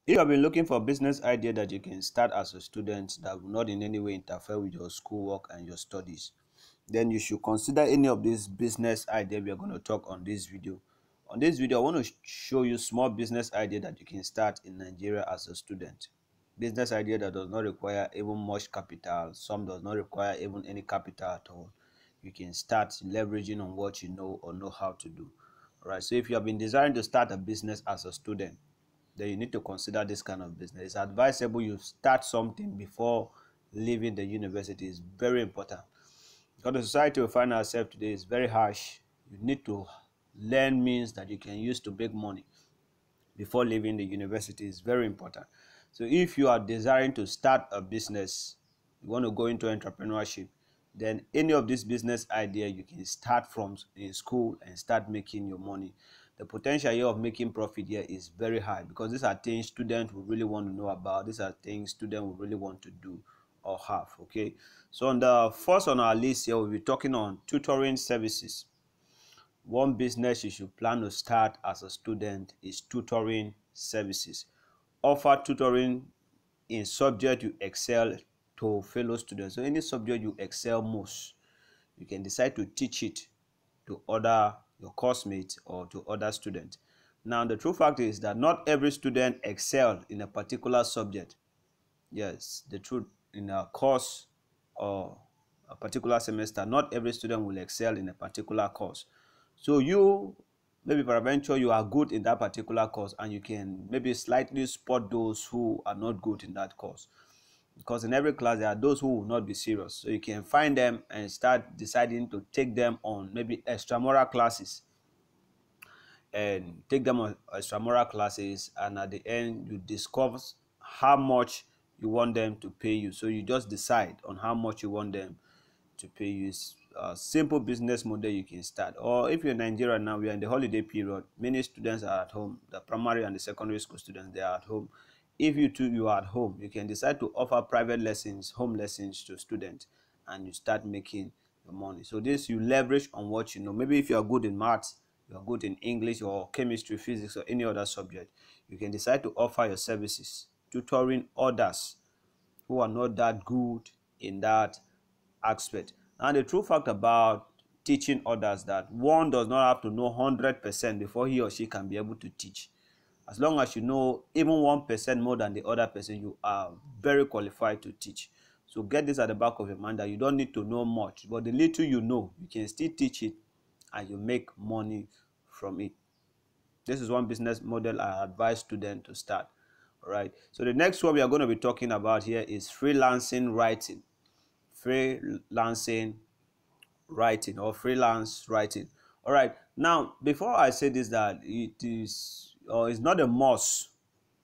If you have been looking for a business idea that you can start as a student that will not in any way interfere with your schoolwork and your studies, then you should consider any of these business ideas we are going to talk on this video. On this video, I want to show you small business idea that you can start in Nigeria as a student. Business idea that does not require even much capital. Some does not require even any capital at all. You can start leveraging on what you know or know how to do. All right. So if you have been desiring to start a business as a student, then you need to consider this kind of business. It's advisable you start something before leaving the university. It's very important. Because the society we find ourselves today is very harsh. You need to learn means that you can use to make money before leaving the university. Is very important. So if you are desiring to start a business, you want to go into entrepreneurship, then any of this business idea you can start from in school and start making your money. The potential here of making profit here is very high because these are things students will really want to know about. These are things students will really want to do or have. Okay, so on the first on our list here, we'll be talking on tutoring services. One business you should plan to start as a student is tutoring services. Offer tutoring in subject you excel to fellow students. So any subject you excel most, you can decide to teach it to other your classmates or to other students. Now the true fact is that not every student excel in a particular subject. Yes, the truth, in a course or a particular semester, not every student will excel in a particular course. So you, maybe peradventure you are good in that particular course and you can maybe slightly spot those who are not good in that course. Because in every class there are those who will not be serious. So you can find them and start deciding to take them on maybe extramural classes and take them on extramural classes, and at the end you discover how much you want them to pay you. So you just decide on how much you want them to pay you. It's a simple business model you can start. Or if you're in Nigeria now, we are in the holiday period, many students are at home. The primary and the secondary school students, they are at home. If you are at home, you can decide to offer private lessons, home lessons to students, and you start making your money. So this, you leverage on what you know. Maybe if you are good in maths, you are good in English or chemistry, physics, or any other subject, you can decide to offer your services, tutoring others who are not that good in that aspect. And the true fact about teaching others, that one does not have to know 100% before he or she can be able to teach. As long as you know even 1% more than the other person, you are very qualified to teach. So get this at the back of your mind, that you don't need to know much, but the little you know, you can still teach it and you make money from it. This is one business model I advise students to start. All right. So the next one we are going to be talking about here is freelancing writing. Freelancing writing or freelance writing. All right. Now, before I say this, that it is or it's not a must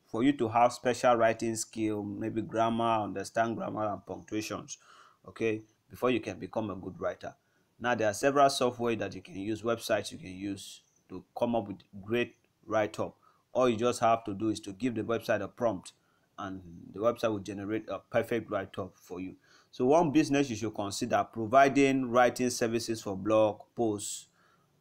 for you to have special writing skill, maybe grammar, understand grammar and punctuations, okay, before you can become a good writer. Now there are several software that you can use, websites you can use to come up with great write-up. All you just have to do is to give the website a prompt and the website will generate a perfect write-up for you. So one business you should consider providing writing services for blog posts,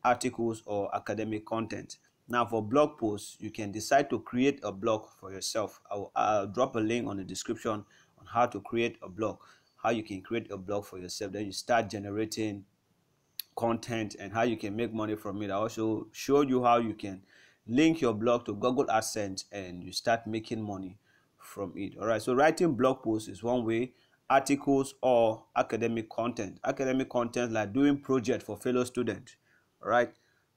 articles, or academic content. Now for blog posts, you can decide to create a blog for yourself. I'll drop a link on the description on how to create a blog, how you can create a blog for yourself. Then you start generating content and how you can make money from it. I also showed you how you can link your blog to Google AdSense and you start making money from it. All right, so writing blog posts is one way. Articles or academic content. Academic content like doing project for fellow students. All right,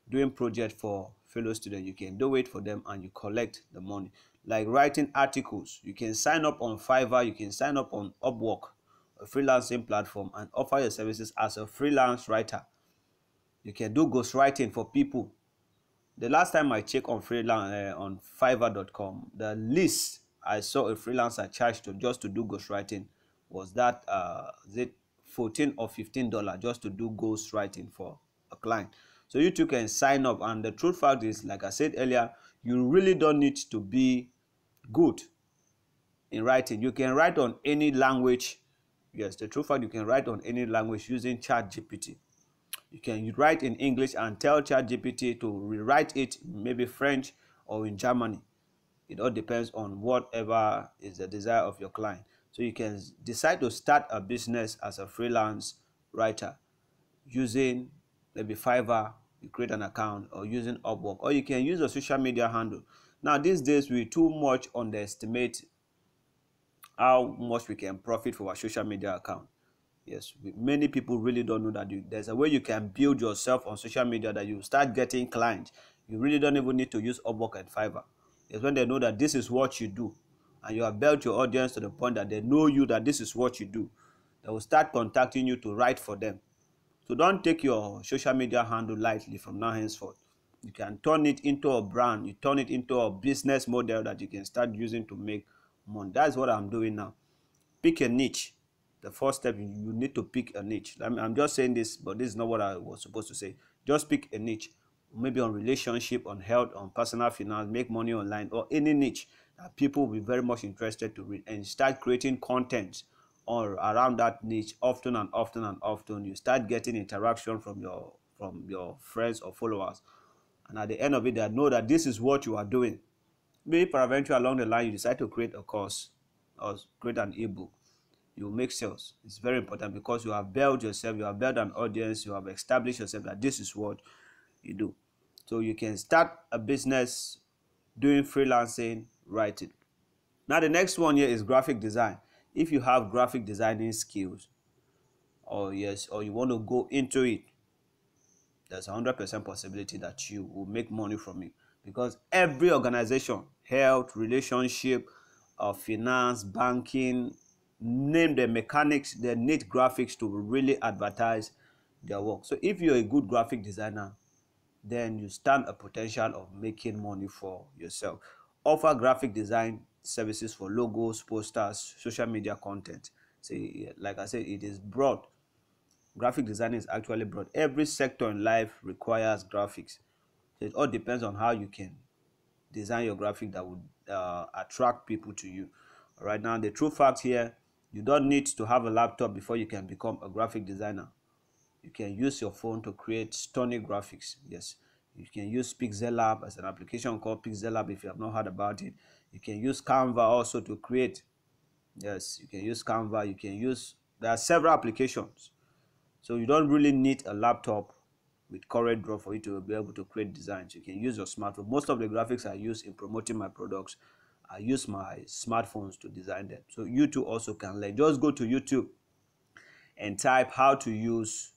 doing project for fellow students, you can do it for them and you collect the money. Like writing articles, you can sign up on Fiverr, you can sign up on Upwork, a freelancing platform, and offer your services as a freelance writer. You can do ghostwriting for people. The last time I checked on freelance on Fiverr.com, the least I saw a freelancer charged to just to do ghostwriting was that is it $14 or $15 just to do ghostwriting for a client. So you too can sign up, and the truth fact is, like I said earlier, you really don't need to be good in writing. You can write on any language. Yes, the true fact, you can write on any language using ChatGPT. You can write in English and tell ChatGPT to rewrite it maybe French or in Germany. It all depends on whatever is the desire of your client. So you can decide to start a business as a freelance writer using maybe Fiverr, you create an account, or using Upwork, or you can use a social media handle. Now these days we too much underestimate how much we can profit from our social media account. Yes, many people really don't know that there's a way you can build yourself on social media that you start getting clients. You really don't even need to use Upwork and Fiverr. It's when they know that this is what you do and you have built your audience to the point that they know you, that this is what you do. They will start contacting you to write for them. So don't take your social media handle lightly from now henceforth. You can turn it into a brand. You turn it into a business model that you can start using to make money. That's what I'm doing now. Pick a niche. The first step, you need to pick a niche. I'm just saying this, but this is not what I was supposed to say. Just pick a niche, maybe on relationship, on health, on personal finance, make money online, or any niche that people will be very much interested to read, and start creating content or around that niche often and often and often. You start getting interaction from your friends or followers, and at the end of it, they know that this is what you are doing. Maybe peradventure along the line you decide to create a course or create an ebook, you make sales. It's very important because you have built yourself, you have built an audience, you have established yourself that this is what you do. So you can start a business doing freelancing, writing. Now the next one here is graphic design. If you have graphic designing skills, or yes, or you want to go into it, there's a 100% possibility that you will make money from it, because every organization, health, relationship, finance, banking, name the mechanics, they need graphics to really advertise their work. So if you're a good graphic designer, then you stand a potential of making money for yourself. Offer graphic design services for logos, posters, social media content. So like I said, it is broad. Graphic design is actually broad. Every sector in life requires graphics. So it all depends on how you can design your graphic that would attract people to you. Right now, the true fact here, you don't need to have a laptop before you can become a graphic designer. You can use your phone to create stunning graphics. Yes, you can use Pixel Lab as an application called Pixel Lab if you have not heard about it. You can use Canva also to create. Yes, you can use Canva. You can use, there are several applications. So you don't really need a laptop with CorelDRAW for you to be able to create designs. You can use your smartphone. Most of the graphics I use in promoting my products, I use my smartphones to design them. So you too also can learn. Just go to YouTube and type how to use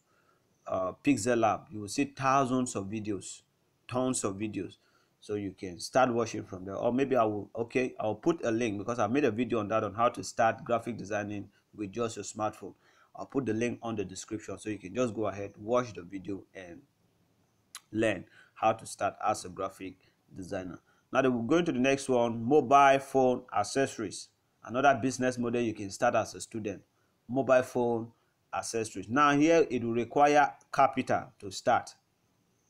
Pixel Lab. You will see thousands of videos, tons of videos. So you can start watching from there. Or maybe I'll put a link, because I made a video on that, on how to start graphic designing with just your smartphone. I'll put the link on the description, so you can just go ahead, watch the video, and learn how to start as a graphic designer. Now we're going to the next one, mobile phone accessories. Another business model you can start as a student. Mobile phone accessories. Now here it will require capital to start.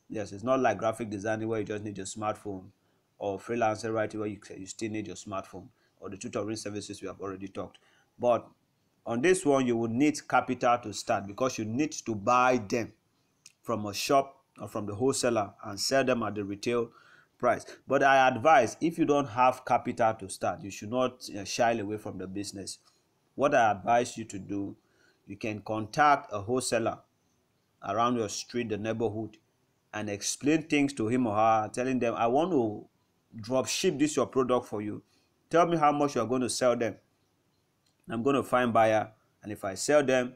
Yes, it's not like graphic designing where you just need your smartphone, or freelancer writing where you still need your smartphone, or the tutoring services we have already talked. But on this one, you will need capital to start, because you need to buy them from a shop or from the wholesaler and sell them at the retail price. But I advise, if you don't have capital to start, you should not shy away from the business. What I advise you to do, you can contact a wholesaler around your street, the neighborhood, and explain things to him or her, telling them, I want to drop ship this your product for you. Tell me how much you are going to sell them. I'm going to find buyer, and if I sell them,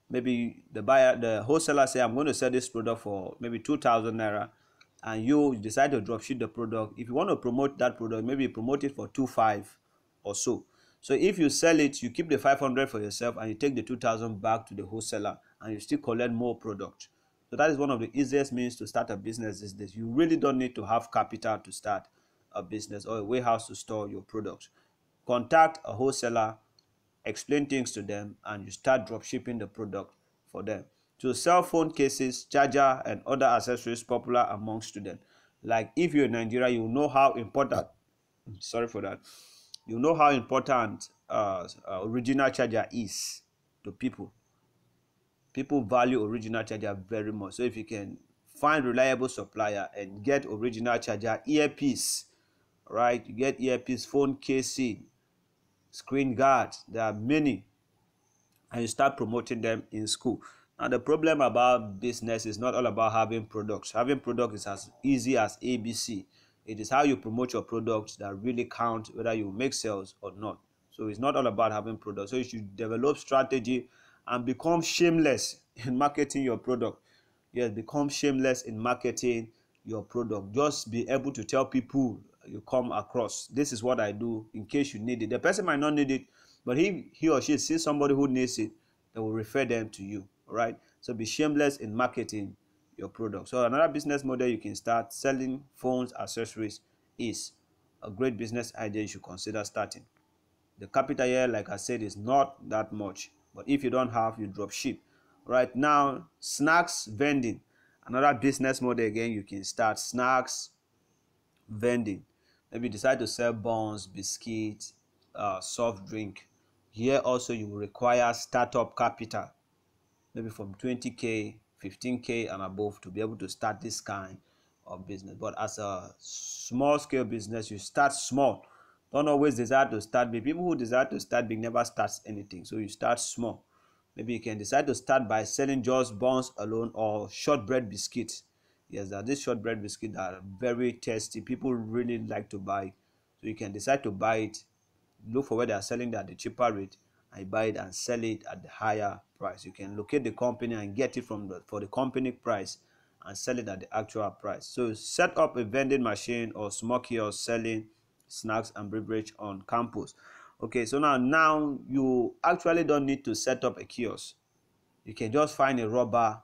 maybe the wholesaler say, I'm going to sell this product for maybe 2,000 naira, and you decide to drop ship the product. If you want to promote that product, maybe promote it for 2,500 or so. So if you sell it, you keep the 500 for yourself, and you take the 2,000 back to the wholesaler, and you still collect more product. So that is one of the easiest means to start a business these days. You really don't need to have capital to start a business, or a warehouse to store your products. Contact a wholesaler, explain things to them, and you start drop shipping the product for them. So cell phone cases, charger, and other accessories popular among students. Like if you're in Nigeria, you know how important, sorry for that, you know how important original charger is to people. People value original charger very much. So if you can find reliable supplier and get original charger, earpiece, right? You get earpiece, phone casing, screen guards. There are many, and you start promoting them in school. Now, the problem about business is not all about having products. Having products is as easy as ABC. It is how you promote your products that really count, whether you make sales or not. So it's not all about having products. So you should develop strategy and become shameless in marketing your product. Yes, become shameless in marketing your product. Just be able to tell people you come across, this is what I do, in case you need it. The person might not need it, but he or she sees somebody who needs it, they will refer them to you. All right. So be shameless in marketing your product. So another business model you can start, selling phones, accessories, is a great business idea you should consider starting. The capital here, like I said, is not that much, but if you don't have, you drop ship. Right now, snacks vending, another business model again you can start. Snacks vending, maybe decide to sell buns, biscuits, soft drink. Here also you will require startup capital, maybe from 20K, 15K and above, to be able to start this kind of business. But as a small scale business, you start small. Don't always desire to start big. People who desire to start big never starts anything. So you start small. Maybe you can decide to start by selling just buns alone or shortbread biscuits. Yes, that these shortbread biscuits are very tasty. People really like to buy. So you can decide to buy it, look for where they are selling it at the cheaper rate, and you buy it and sell it at the higher price. You can locate the company and get it from for the company price and sell it at the actual price. So set up a vending machine or small kiosk selling snacks and beverage on campus. Okay, so now you actually don't need to set up a kiosk. You can just find a rubber.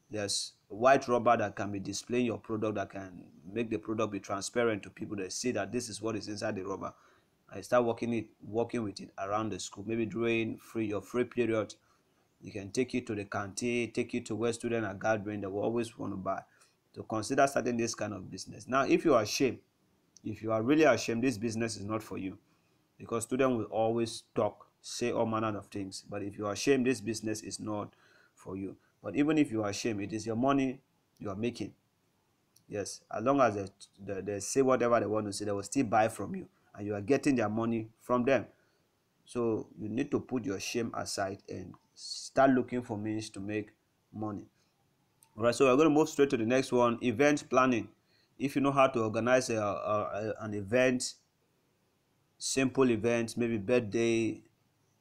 There's white rubber that can be displaying your product, that can make the product be transparent to people. They see that this is what is inside the rubber. I start working with it around the school. Maybe during your free period, you can take it to the canteen, take it to where students are gathering. They will always want to buy. To consider starting this kind of business. Now, if you are ashamed, if you are really ashamed, this business is not for you, because students will always talk, say all manner of things. But if you are ashamed, this business is not for you. But even if you are ashamed, it is your money you are making. Yes, as long as they say whatever they want to say, they will still buy from you, and you are getting their money from them. So you need to put your shame aside and start looking for means to make money. All right, so we're going to move straight to the next one: event planning. If you know how to organize an event, simple event, maybe birthday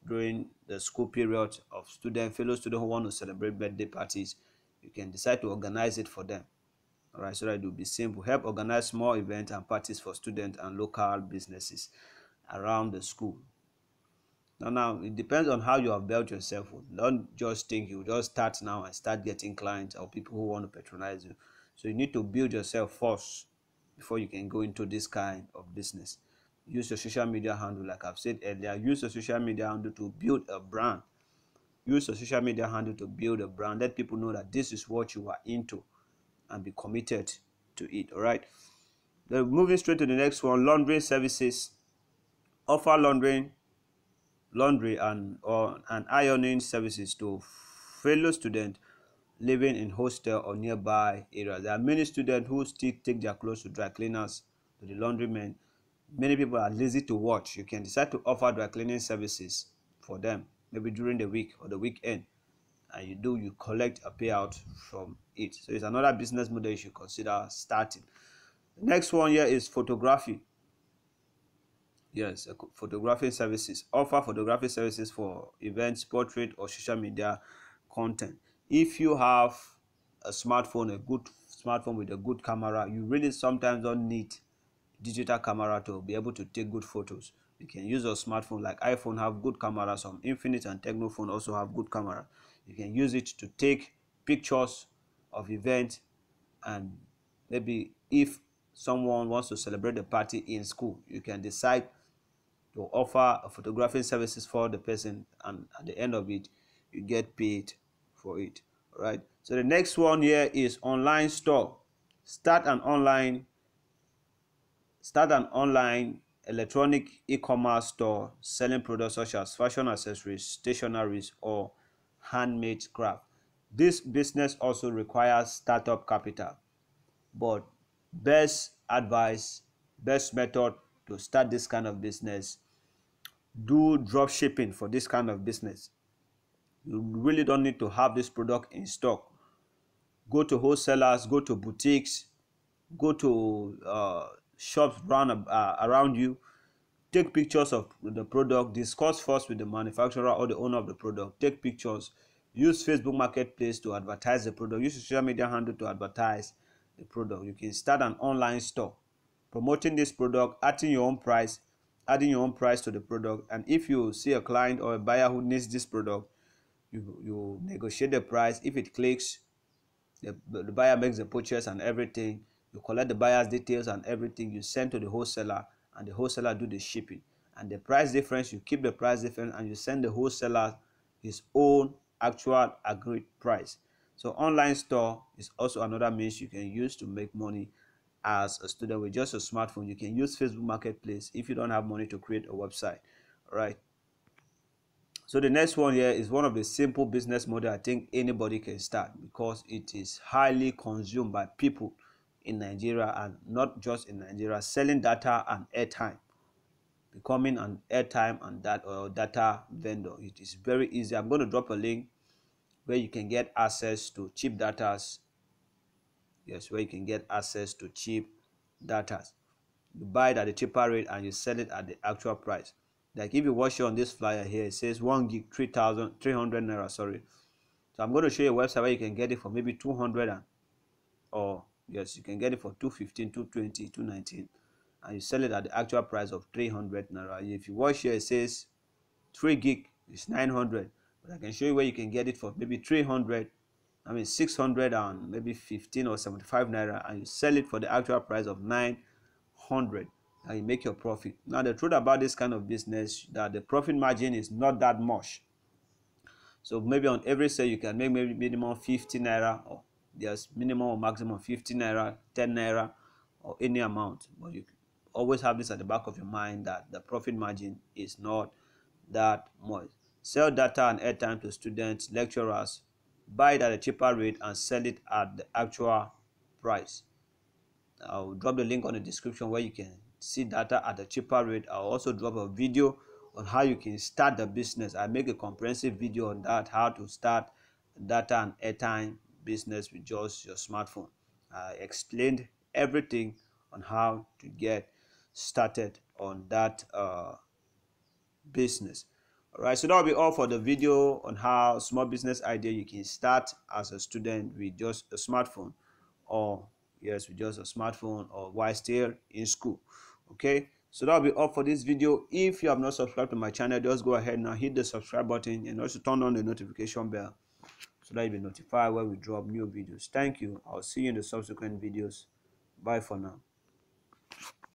during the school period of fellow students who want to celebrate birthday parties, you can decide to organize it for them. All right, so that it will be simple. Help organize small events and parties for students and local businesses around the school. Now, it depends on how you have built yourself. Don't just think you just start now and start getting clients or people who want to patronize you. So you need to build yourself first before you can go into this kind of business. Use your social media handle, like I've said earlier. Use your social media handle to build a brand. Use your social media handle to build a brand. Let people know that this is what you are into and be committed to it. All right. Then moving straight to the next one: laundry services. Offer laundry and ironing services to fellow students living in hostel or nearby areas. There are many students who still take their clothes to dry cleaners, to the laundrymen. Many people are lazy to watch. You can decide to offer dry cleaning services for them, maybe during the week or the weekend, and you collect a payout from it. So it's another business model you should consider starting. The next one here is photography. Yes, photography services. Offer photography services for events, portrait, or social media content. If you have a smartphone, a good smartphone with a good camera, you really sometimes don't need digital camera to be able to take good photos. You can use your smartphone, like iPhone have good cameras. Some Infinite and Techno phone also have good camera. You can use it to take pictures of events, and maybe if someone wants to celebrate the party in school, you can decide to offer photography services for the person, and at the end of it you get paid for it. All right, so the next one here is online store. Start an online electronic e-commerce store selling products such as fashion accessories, stationaries, or handmade craft. This business also requires startup capital, but best advice best method to start this kind of business. Do drop shipping for this kind of business. You really don't need to have this product in stock. Go to wholesalers, go to boutiques, go to shops around you. Take pictures of the product. Discuss first with the manufacturer or the owner of the product. Take pictures. Use Facebook Marketplace to advertise the product. Use social media handle to advertise the product. You can start an online store promoting this product, adding your own price to the product. And if you see a client or a buyer who needs this product, you negotiate the price. If it clicks, the buyer makes the purchase and everything. You collect the buyer's details and everything. You send to the wholesaler, and the wholesaler do the shipping. And the price difference, you keep the price difference, and you send the wholesaler his own actual agreed price. So online store is also another means you can use to make money as a student with just a smartphone. You can use Facebook Marketplace if you don't have money to create a website. All right. So the next one here is one of the simple business model I think anybody can start, because it is highly consumed by people in Nigeria, and not just in Nigeria. Selling data and airtime, becoming an airtime and data vendor. It is very easy. I'm going to drop a link where you can get access to cheap data. Yes, where you can get access to cheap data. You buy it at a cheaper rate and you sell it at the actual price. Like if you watch it on this flyer here, it says 1 gig 3,300 naira. Sorry. So I'm going to show you a website where you can get it for maybe 200, or yes, you can get it for 215, 220, 219, and you sell it at the actual price of 300 naira. If you watch here, it says 3 gig is 900, but I can show you where you can get it for maybe 300, 600 and maybe 15 or 75 naira, and you sell it for the actual price of 900, and you make your profit. Now the truth about this kind of business, that the profit margin is not that much. So maybe on every sale you can make maybe minimum 50 naira, or there's minimum or maximum 50 naira, 10 naira, or any amount. But you always have this at the back of your mind, that the profit margin is not that much. Sell data and airtime to students, lecturers, buy it at a cheaper rate and sell it at the actual price. I'll drop the link on the description where you can see data at a cheaper rate. I'll also drop a video on how you can start the business. I make a comprehensive video on that, how to start data and airtime business with just your smartphone. I explained everything on how to get started on that business. All right, so that will be all for the video on how small business idea you can start as a student with just a smartphone, or yes, with just a smartphone, or while still in school. Okay, so that will be all for this video. If you have not subscribed to my channel, just go ahead now, hit the subscribe button, and also turn on the notification bell so that you'll be notified when we drop new videos. Thank you. I'll see you in the subsequent videos. Bye for now.